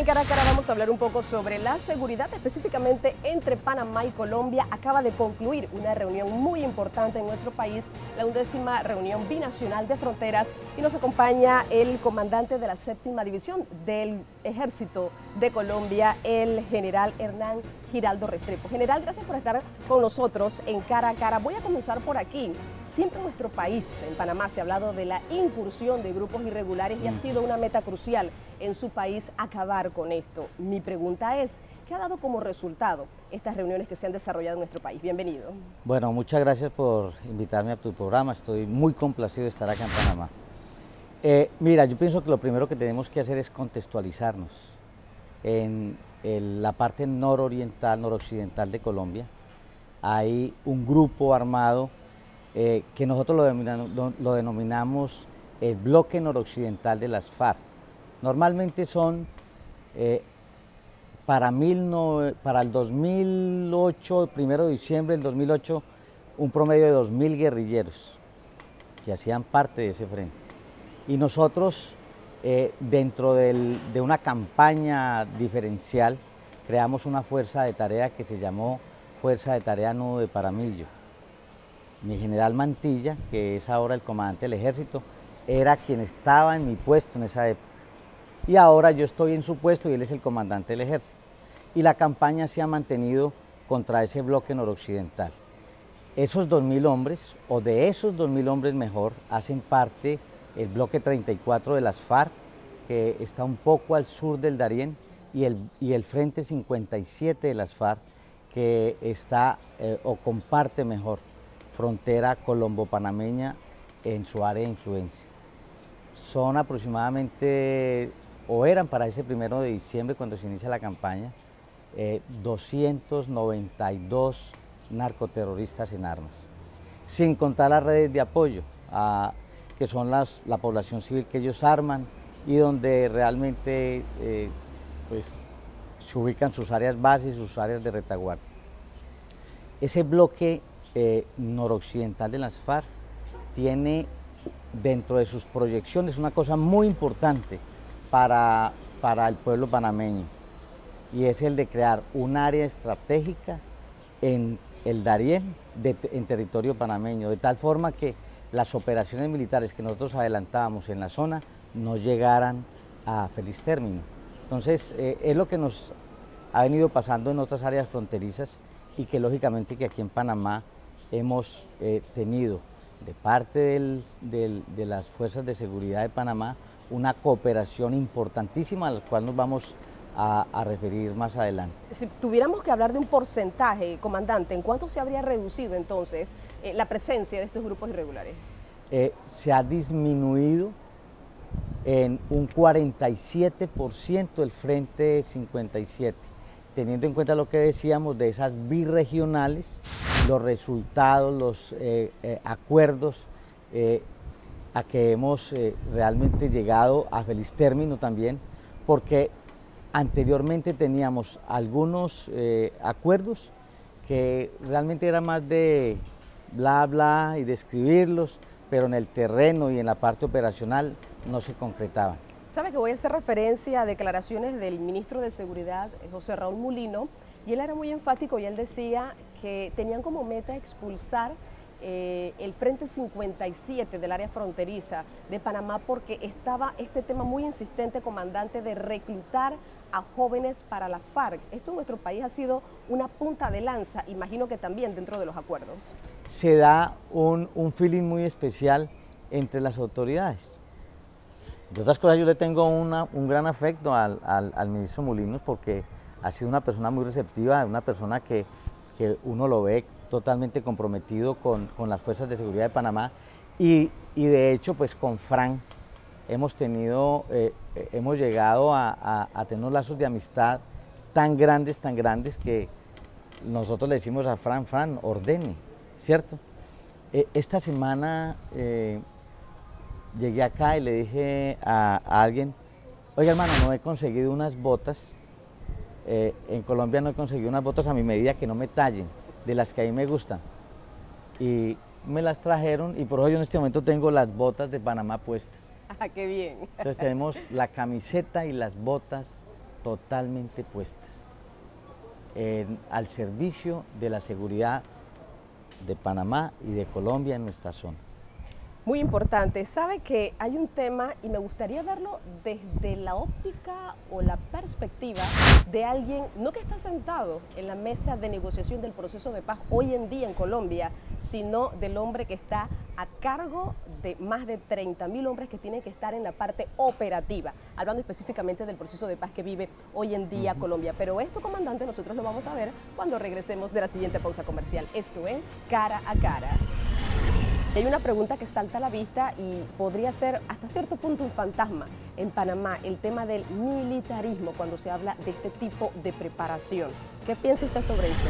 en Cara a Cara vamos a hablar un poco sobre la seguridad, específicamente entre Panamá y Colombia. Acaba de concluir una reunión muy importante en nuestro país, la 11ª reunión binacional de fronteras, y nos acompaña el comandante de la 7ª División del Ejército de Colombia, el general Hernán Giraldo Restrepo. General, gracias por estar con nosotros en Cara a Cara. Voy a comenzar por aquí. Siempre en nuestro país, en Panamá, se ha hablado de la incursión de grupos irregulares y ha sido una meta crucial en su país acabar con esto. Mi pregunta es, ¿qué ha dado como resultado estas reuniones que se han desarrollado en nuestro país? Bienvenido. Bueno, muchas gracias por invitarme a tu programa. Estoy muy complacido de estar acá en Panamá. Mira, yo pienso que lo primero que tenemos que hacer es contextualizarnos. En la parte noroccidental de Colombia hay un grupo armado que nosotros lo denominamos el bloque noroccidental de las FARC. Normalmente son para el 2008, el 1 de diciembre del 2008, un promedio de 2000 guerrilleros que hacían parte de ese frente. Y nosotros, dentro de una campaña diferencial, creamos una fuerza de tarea que se llamó Fuerza de Tarea Nudo de Paramillo. Mi general Mantilla, que es ahora el comandante del ejército, era quien estaba en mi puesto en esa época. Y ahora yo estoy en su puesto y él es el comandante del ejército. Y la campaña se ha mantenido contra ese bloque noroccidental. Esos 2000 hombres, o de esos 2000 hombres mejor, hacen parte el bloque 34 de las FARC, que está un poco al sur del Darién, y el frente 57 de las FARC, que está o comparte mejor frontera colombo-panameña en su área de influencia. Son aproximadamente, o eran para ese 1 de diciembre cuando se inicia la campaña, 292 narcoterroristas en armas, sin contar las redes de apoyo, que son la población civil que ellos arman y donde realmente pues, se ubican sus áreas base y sus áreas de retaguardia. Ese bloque noroccidental de las FARC tiene dentro de sus proyecciones una cosa muy importante para el pueblo panameño, y es el de crear un área estratégica en el Darién, en territorio panameño, de tal forma que las operaciones militares que nosotros adelantábamos en la zona no llegaran a feliz término. Entonces, es lo que nos ha venido pasando en otras áreas fronterizas y que lógicamente que aquí en Panamá hemos tenido de parte de las fuerzas de seguridad de Panamá una cooperación importantísima a la cual nos vamos a referir más adelante. Si tuviéramos que hablar de un porcentaje, comandante, ¿en cuánto se habría reducido entonces la presencia de estos grupos irregulares? Se ha disminuido en un 47% el Frente 57, teniendo en cuenta lo que decíamos de esas birregionales, los resultados, los acuerdos a que hemos realmente llegado a feliz término también, porque anteriormente teníamos algunos acuerdos que realmente era más de bla bla y de escribirlos, pero en el terreno y en la parte operacional no se concretaban. Sabe que voy a hacer referencia a declaraciones del ministro de Seguridad, José Raúl Mulino, y él era muy enfático y él decía que tenían como meta expulsar el Frente 57 del área fronteriza de Panamá, porque estaba este tema muy insistente, comandante, de reclutar a jóvenes para la FARC. Esto en nuestro país ha sido una punta de lanza, imagino que también dentro de los acuerdos. Se da un feeling muy especial entre las autoridades. De otras cosas, yo le tengo un gran afecto al ministro Molinos, porque ha sido una persona muy receptiva, una persona que uno lo ve totalmente comprometido con las fuerzas de seguridad de Panamá, y de hecho pues con Fran hemos llegado a tener unos lazos de amistad tan grandes que nosotros le decimos a Fran, ordene, ¿cierto? Esta semana llegué acá y le dije a alguien, oiga hermano, no he conseguido unas botas, en Colombia no he conseguido unas botas a mi medida que no me tallen, de las que a mí me gustan, y me las trajeron, y por eso yo en este momento tengo las botas de Panamá puestas. ¡Ah, qué bien! Entonces tenemos la camiseta y las botas totalmente puestas al servicio de la seguridad de Panamá y de Colombia en nuestra zona. Muy importante. Sabe que hay un tema y me gustaría verlo desde la óptica o la perspectiva de alguien, no que está sentado en la mesa de negociación del proceso de paz hoy en día en Colombia, sino del hombre que está a cargo de más de 30.000 hombres que tienen que estar en la parte operativa, hablando específicamente del proceso de paz que vive hoy en día Colombia. Pero esto, comandante, nosotros lo vamos a ver cuando regresemos de la siguiente pausa comercial. Esto es Cara a Cara. Hay una pregunta que salta a la vista y podría ser hasta cierto punto un fantasma en Panamá, el tema del militarismo cuando se habla de este tipo de preparación. ¿Qué piensa usted sobre esto?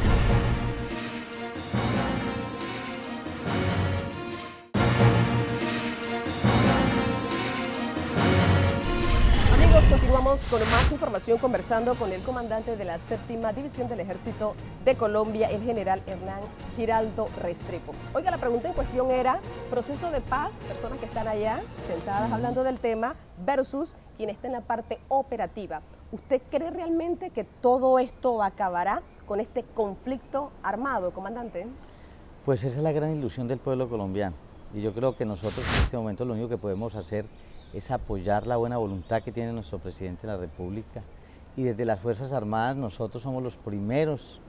Continuamos con más información conversando con el comandante de la 7ª División del Ejército de Colombia, el general Hernán Giraldo Restrepo. Oiga, la pregunta en cuestión era proceso de paz, personas que están allá sentadas hablando del tema versus quien está en la parte operativa. ¿Usted cree realmente que todo esto acabará con este conflicto armado, comandante? Pues esa es la gran ilusión del pueblo colombiano y yo creo que nosotros en este momento lo único que podemos hacer es apoyar la buena voluntad que tiene nuestro presidente de la República y desde las Fuerzas Armadas nosotros somos los primeros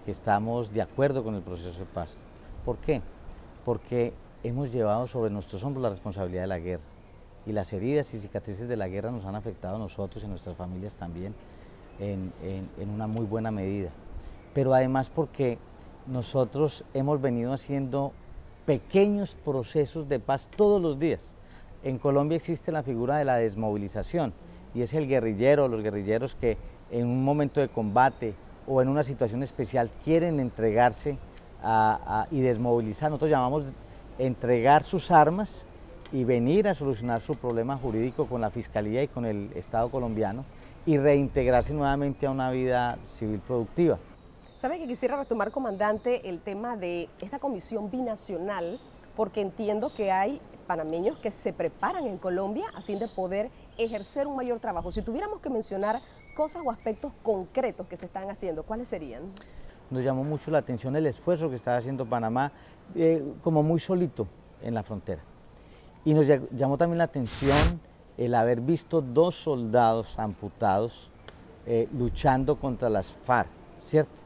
que estamos de acuerdo con el proceso de paz. ¿Por qué? Porque hemos llevado sobre nuestros hombros la responsabilidad de la guerra y las heridas y cicatrices de la guerra nos han afectado a nosotros y a nuestras familias también en una muy buena medida. Pero además porque nosotros hemos venido haciendo pequeños procesos de paz todos los días. En Colombia existe la figura de la desmovilización y es el guerrillero, los guerrilleros que en un momento de combate o en una situación especial quieren entregarse y desmovilizar. Nosotros llamamos entregar sus armas y venir a solucionar su problema jurídico con la Fiscalía y con el Estado colombiano y reintegrarse nuevamente a una vida civil productiva. ¿Sabe que quisiera retomar, comandante, el tema de esta comisión binacional? Porque entiendo que hay panameños que se preparan en Colombia a fin de poder ejercer un mayor trabajo. Si tuviéramos que mencionar cosas o aspectos concretos que se están haciendo, ¿cuáles serían? Nos llamó mucho la atención el esfuerzo que está haciendo Panamá, como muy solito en la frontera. Y nos llamó también la atención el haber visto 2 soldados amputados luchando contra las FARC, ¿cierto?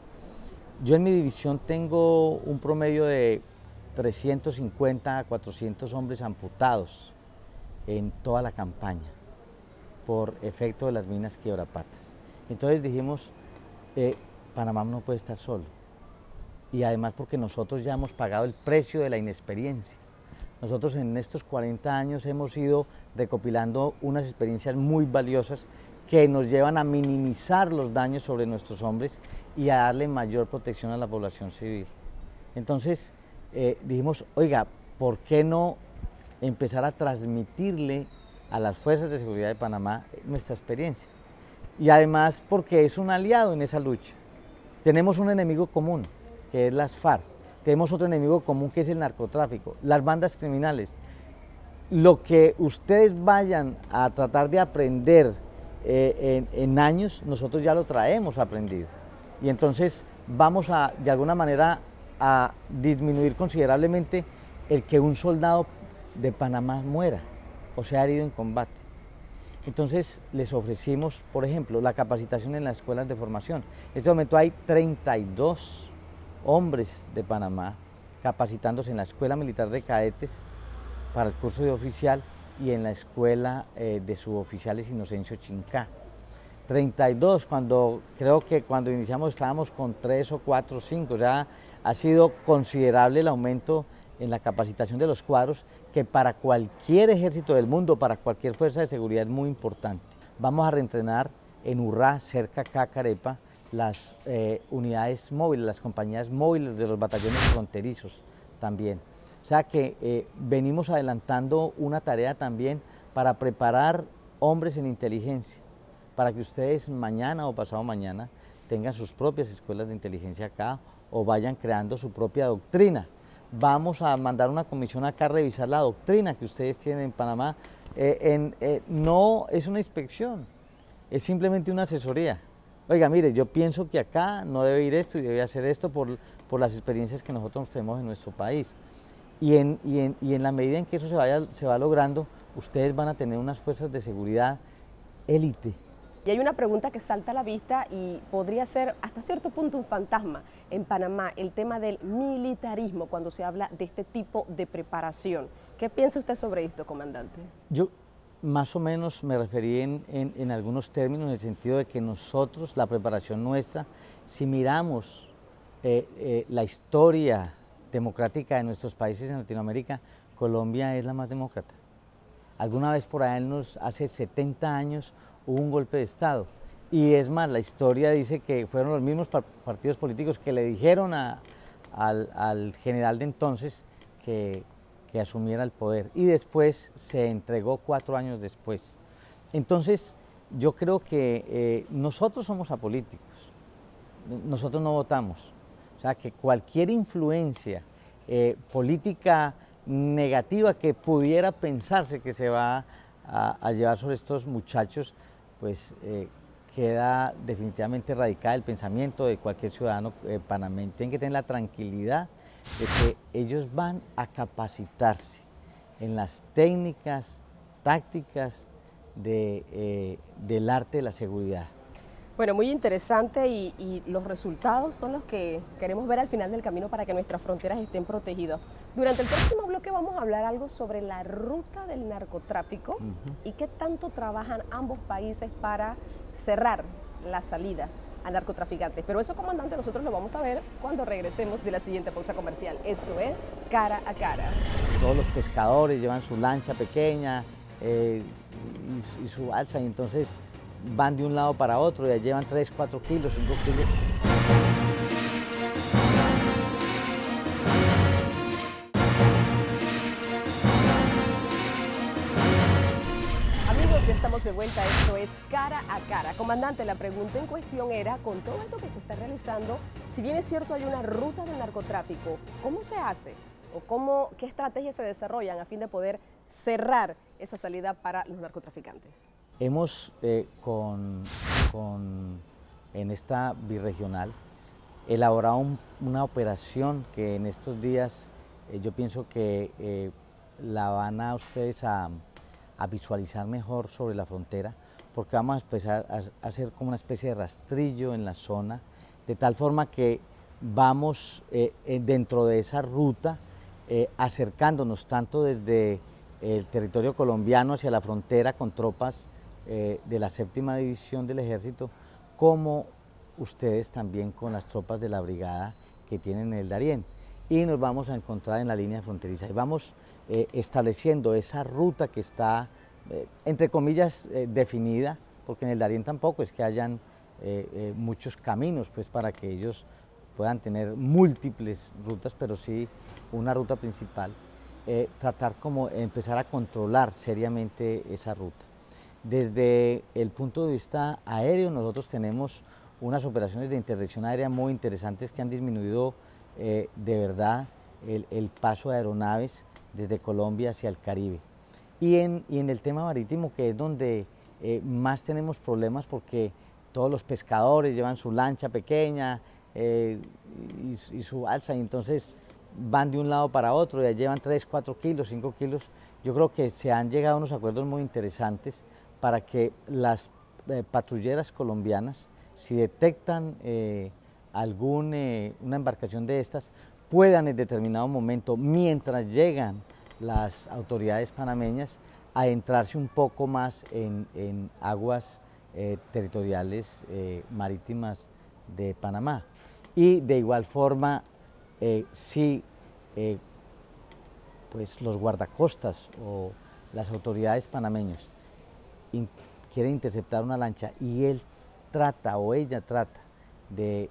Yo en mi división tengo un promedio de 350 a 400 hombres amputados en toda la campaña por efecto de las minas quiebrapatas. Entonces dijimos, Panamá no puede estar solo y además porque nosotros ya hemos pagado el precio de la inexperiencia. Nosotros en estos 40 años hemos ido recopilando unas experiencias muy valiosas que nos llevan a minimizar los daños sobre nuestros hombres y a darle mayor protección a la población civil. Entonces, dijimos, oiga, ¿por qué no empezar a transmitirle a las fuerzas de seguridad de Panamá nuestra experiencia? Y además porque es un aliado en esa lucha. Tenemos un enemigo común, que es las FARC. Tenemos otro enemigo común, que es el narcotráfico, las bandas criminales. Lo que ustedes vayan a tratar de aprender en años, nosotros ya lo traemos aprendido. Y entonces vamos a, de alguna manera, a disminuir considerablemente el que un soldado de Panamá muera o sea herido en combate. Entonces les ofrecimos, por ejemplo, la capacitación en las escuelas de formación. En este momento hay 32 hombres de Panamá capacitándose en la Escuela Militar de Cadetes para el curso de oficial y en la Escuela de Suboficiales Inocencio Chincá. 32, creo que cuando iniciamos estábamos con 3 o 4 o 5, o sea, ha sido considerable el aumento en la capacitación de los cuadros, que para cualquier ejército del mundo, para cualquier fuerza de seguridad es muy importante. Vamos a reentrenar en Urrá, cerca acá, Carepa, las unidades móviles, las compañías móviles de los batallones fronterizos también. O sea que venimos adelantando una tarea también para preparar hombres en inteligencia, para que ustedes mañana o pasado mañana tengan sus propias escuelas de inteligencia acá o vayan creando su propia doctrina. Vamos a mandar una comisión acá a revisar la doctrina que ustedes tienen en Panamá. No es una inspección, es simplemente una asesoría. Oiga, mire, yo pienso que acá no debe ir esto y debe hacer esto por las experiencias que nosotros tenemos en nuestro país. Y en la medida en que eso se va logrando, ustedes van a tener unas fuerzas de seguridad élite. Y hay una pregunta que salta a la vista y podría ser hasta cierto punto un fantasma en Panamá, el tema del militarismo cuando se habla de este tipo de preparación. ¿Qué piensa usted sobre esto, comandante? Yo más o menos me referí en algunos términos en el sentido de que nosotros, la preparación nuestra, si miramos la historia democrática de nuestros países en Latinoamérica, Colombia es la más demócrata. Alguna vez por ahí, hace 70 años, hubo un golpe de Estado. Y es más, la historia dice que fueron los mismos partidos políticos que le dijeron al general de entonces que asumiera el poder. Y después se entregó 4 años después. Entonces, yo creo que nosotros somos apolíticos, nosotros no votamos. O sea, que cualquier influencia política negativa que pudiera pensarse que se va a llevar sobre estos muchachos, pues queda definitivamente radicada el pensamiento de cualquier ciudadano panameño. Tienen que tener la tranquilidad de que ellos van a capacitarse en las técnicas, tácticas del arte de la seguridad. Bueno, muy interesante y los resultados son los que queremos ver al final del camino para que nuestras fronteras estén protegidas. Durante el próximo bloque vamos a hablar algo sobre la ruta del narcotráfico y qué tanto trabajan ambos países para cerrar la salida a narcotraficantes. Pero eso, comandante, nosotros lo vamos a ver cuando regresemos de la siguiente pausa comercial. Esto es Cara a Cara. Todos los pescadores llevan su lancha pequeña y su balsa, y entonces van de un lado para otro, ya llevan 3, 4 kilos, 5 kilos. Amigos, ya estamos de vuelta, esto es Cara a Cara. Comandante, la pregunta en cuestión era, con todo esto que se está realizando, si bien es cierto hay una ruta del narcotráfico, ¿cómo se hace? ¿O qué estrategias se desarrollan a fin de poder cerrar esa salida para los narcotraficantes? Hemos, en esta birregional, elaborado una operación que en estos días yo pienso que la van a ustedes a visualizar mejor sobre la frontera, porque vamos a empezar a hacer como una especie de rastrillo en la zona, de tal forma que vamos dentro de esa ruta acercándonos tanto desde el territorio colombiano hacia la frontera con tropas de la 7ª División del Ejército, como ustedes también con las tropas de la brigada que tienen en el Darién. Y nos vamos a encontrar en la línea fronteriza y vamos estableciendo esa ruta que está, entre comillas, definida, porque en el Darién tampoco es que hayan muchos caminos pues, para que ellos puedan tener múltiples rutas, pero sí una ruta principal, tratar como empezar a controlar seriamente esa ruta. Desde el punto de vista aéreo, nosotros tenemos unas operaciones de interdicción aérea muy interesantes que han disminuido de verdad el paso de aeronaves desde Colombia hacia el Caribe. Y en el tema marítimo, que es donde más tenemos problemas, porque todos los pescadores llevan su lancha pequeña y su balsa, y entonces van de un lado para otro, ya llevan 3, 4 kilos, 5 kilos. Yo creo que se han llegado a unos acuerdos muy interesantes para que las patrulleras colombianas, si detectan una embarcación de estas, puedan en determinado momento, mientras llegan las autoridades panameñas, adentrarse un poco más en aguas territoriales marítimas de Panamá. Y de igual forma, si pues los guardacostas o las autoridades panameñas quiere interceptar una lancha y él trata o ella trata de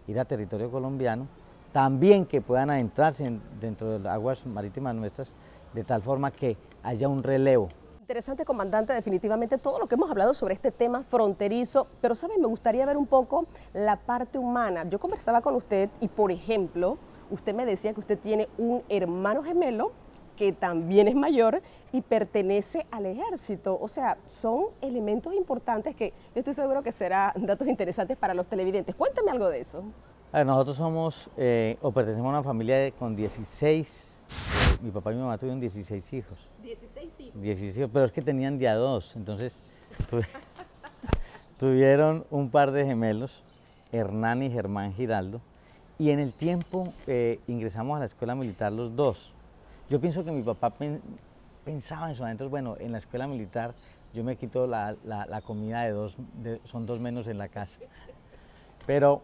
ir a territorio colombiano, también que puedan adentrarse dentro de las aguas marítimas nuestras, de tal forma que haya un relevo. Interesante, comandante, definitivamente todo lo que hemos hablado sobre este tema fronterizo, pero ¿sabe? Me gustaría ver un poco la parte humana. Yo conversaba con usted y, por ejemplo, usted me decía que usted tiene un hermano gemelo que también es mayor y pertenece al ejército. O sea, son elementos importantes que yo estoy seguro que serán datos interesantes para los televidentes. Cuéntame algo de eso. A ver, nosotros somos o pertenecemos a una familia con 16, mi papá y mi mamá tuvieron 16 hijos. 16 hijos. 16 hijos, pero es que tenían de a dos, entonces tuvieron un par de gemelos, Hernán y Germán Giraldo, y en el tiempo ingresamos a la escuela militar los dos. Yo pienso que mi papá pensaba en su adentro, bueno, en la escuela militar yo me quito la comida de dos, son dos menos en la casa. Pero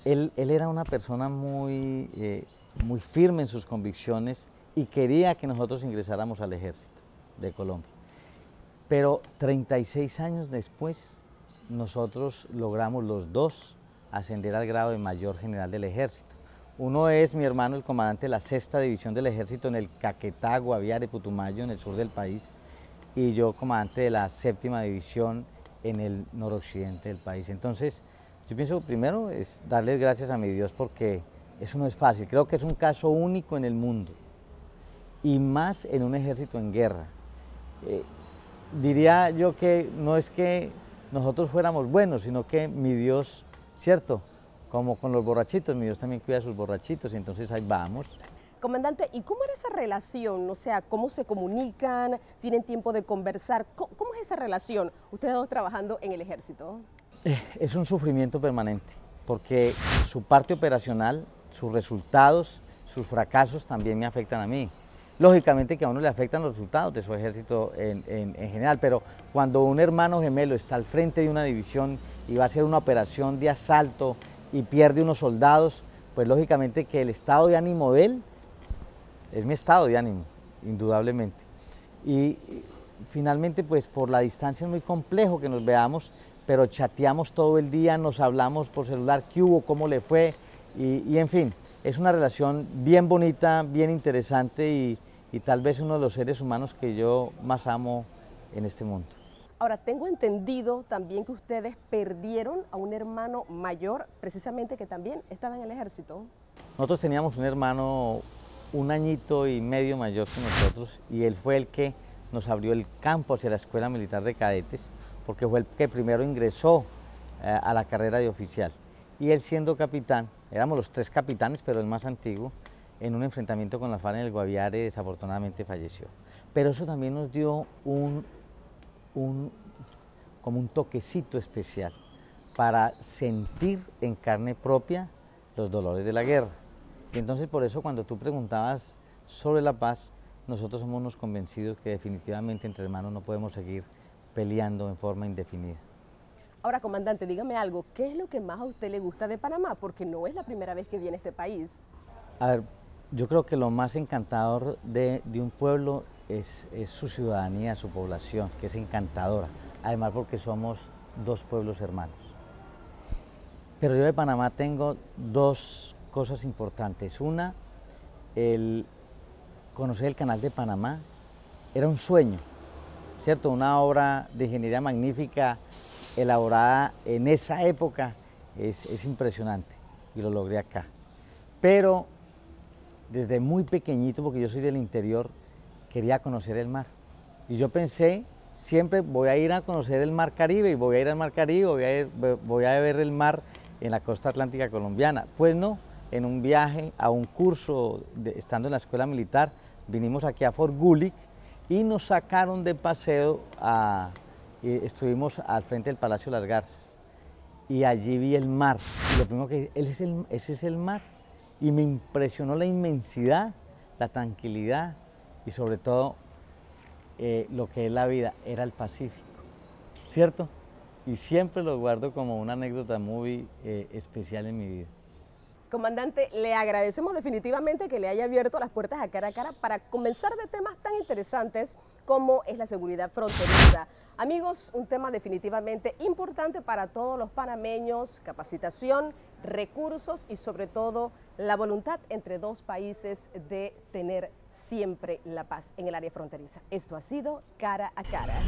él era una persona muy firme en sus convicciones y quería que nosotros ingresáramos al ejército de Colombia. Pero 36 años después, nosotros logramos los dos ascender al grado de mayor general del ejército. Uno es mi hermano, el comandante de la 6ª División del Ejército en el Caquetá, Guaviare, Putumayo, en el sur del país, y yo comandante de la 7ª División en el noroccidente del país. Entonces, yo pienso primero es darles gracias a mi Dios porque eso no es fácil. Creo que es un caso único en el mundo y más en un ejército en guerra. Diría yo que no es que nosotros fuéramos buenos, sino que mi Dios, ¿cierto? Como con los borrachitos, mi Dios también cuida a sus borrachitos y entonces ahí vamos. Comandante, ¿y cómo era esa relación? O sea, ¿cómo se comunican? ¿Tienen tiempo de conversar? ¿Cómo es esa relación? Ustedes dos trabajando en el ejército. Es un sufrimiento permanente, porque su parte operacional, sus resultados, sus fracasos también me afectan a mí. Lógicamente que a uno le afectan los resultados de su ejército en general, pero cuando un hermano gemelo está al frente de una división y va a hacer una operación de asalto y pierde unos soldados, pues lógicamente que el estado de ánimo de él es mi estado de ánimo, indudablemente. Y finalmente, pues por la distancia es muy complejo que nos veamos, pero chateamos todo el día, nos hablamos por celular, qué hubo, cómo le fue, y en fin, es una relación bien bonita, bien interesante y tal vez uno de los seres humanos que yo más amo en este mundo. Ahora, tengo entendido también que ustedes perdieron a un hermano mayor, precisamente que también estaba en el ejército. Nosotros teníamos un hermano 1 añito y medio mayor que nosotros y él fue el que nos abrió el campo hacia la Escuela Militar de Cadetes, porque fue el que primero ingresó a la carrera de oficial. Y él siendo capitán, éramos los 3 capitanes, pero el más antiguo, en un enfrentamiento con la FARC en el Guaviare, desafortunadamente falleció. Pero eso también nos dio como un toquecito especial para sentir en carne propia los dolores de la guerra. Y entonces por eso cuando tú preguntabas sobre la paz, nosotros somos unos convencidos que definitivamente entre hermanos no podemos seguir peleando en forma indefinida. Ahora, comandante, dígame algo, ¿qué es lo que más a usted le gusta de Panamá? Porque no es la primera vez que viene a este país. A ver, yo creo que lo más encantador de un pueblo es su ciudadanía, su población, que es encantadora, además porque somos 2 pueblos hermanos. Pero yo de Panamá tengo 2 cosas importantes. Una, el conocer el Canal de Panamá era un sueño, ¿cierto? Una obra de ingeniería magnífica, elaborada en esa época, es impresionante y lo logré acá. Pero desde muy pequeñito, porque yo soy del interior, quería conocer el mar. Y yo pensé, siempre voy a ir a conocer el mar Caribe, y voy a ir al mar Caribe, voy a ver el mar en la costa atlántica colombiana. Pues no, en un viaje a un curso, estando en la escuela militar, vinimos aquí a Fort Gulick y nos sacaron de paseo estuvimos al frente del Palacio de las Garzas y allí vi el mar. Y lo primero que dije, ese es el mar. Y me impresionó la inmensidad, la tranquilidad y sobre todo lo que es la vida, era el Pacífico, ¿cierto? Y siempre lo guardo como una anécdota muy especial en mi vida. Comandante, le agradecemos definitivamente que le haya abierto las puertas a Cara para comenzar de temas tan interesantes como es la seguridad fronteriza. Amigos, un tema definitivamente importante para todos los panameños, capacitación, recursos y sobre todo la voluntad entre 2 países de tener siempre la paz en el área fronteriza. Esto ha sido Cara a Cara.